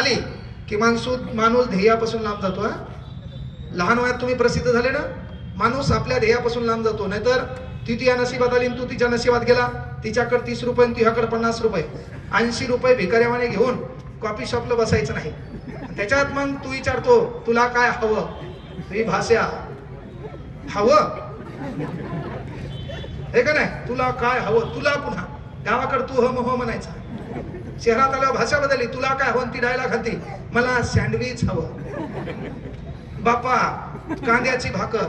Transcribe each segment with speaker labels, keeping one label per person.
Speaker 1: झाली की माणूस ध्येयापासून लांब जातो. लहान वयात तुम्ही प्रसिद्ध झाले ना, माणूस आपल्या ध्येयापासून लांब जातो. नाहीतर ती तिच्या नशिबात आली, तू तिच्या नशिबात गेला, तिच्याकडे 30 रुपये आणि तुझ्याकडे 50 रुपये, 80 रुपये भिकाऱ्यावाने घेऊन कॉफी शॉपला बसायचं नाही. त्याच्यात मग तू विचारतो तुला काय हवं, तुझी भाषा हवं हे का नाही, तुला काय हवं, तुला पुन्हा गावाकडे तू हम हो म्हणायचा, शहरात आल्यावर भाषा बदलली, तुला काय हवं, ती डायलॉग घालती, मला सँडविच हवं बापा, कांद्याची भाकर.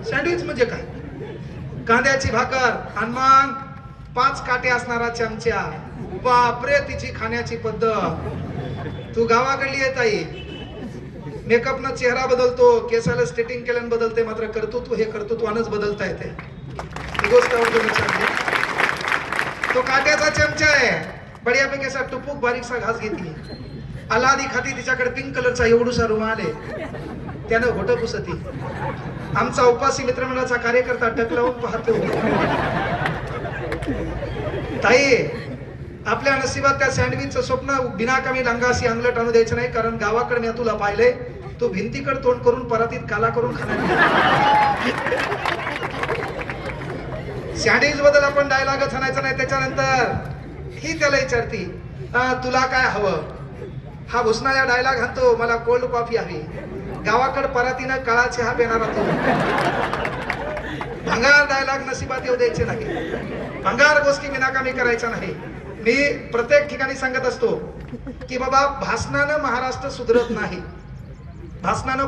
Speaker 1: सँडविच म्हणजे काय, कांद्याची भाकर आणि मग 5 काटे असणारा चमचा. बापरे, तिची खाण्याची पद्धत. तू गावाकडली येत आई, मेकअप न चेहरा बदलतो, केसाला स्ट्रेटिंग केल्यानं बदलते, मात्र कर्तृत्व हे कर्तृत्वानच बदलता येते. ही गोष्ट तो काट्याचा चमचा आहे, बढियापैकी असा टुपूक बारीकसा घास घेतली, अलादी खाती, तिच्याकडे पिंक कलरचा एवढूसा रुमाल आहे, त्यानं होट पुसती. आमचा उपासी मित्रमंडळाचा कार्यकर्ता टक लावून पाहतो. ताई, आपल्या नशिबात त्या सँडविचचं स्वप्न बिनाकामी लंगासी अंगलट आणू द्यायचं नाही, कारण गावाकडे मी तुला पाहिलंय, तू भिंतीकडे तोंड करून परातीत काला करून खाणार. सँडविच बद्दल आपण डायलॉगच आणायचा नाही. त्याच्यानंतर ही त्याला विचारती, तुला काय हवं, हा भुसनाळ्या डायलॉग आणतो, मला कोल्ड कॉफी हवी. गावाकडे परातीनं काळा चहा पिणारा तो. भंगार डायलॉग नशिबात येऊ द्यायचे नाही, भंगार गोष्टी विनाकामी करायच्या नाही. मी प्रत्येक ठिकाणी सांगत असतो की बाबा, भाषणानं महाराष्ट्र सुधरत नाही, भाषणानं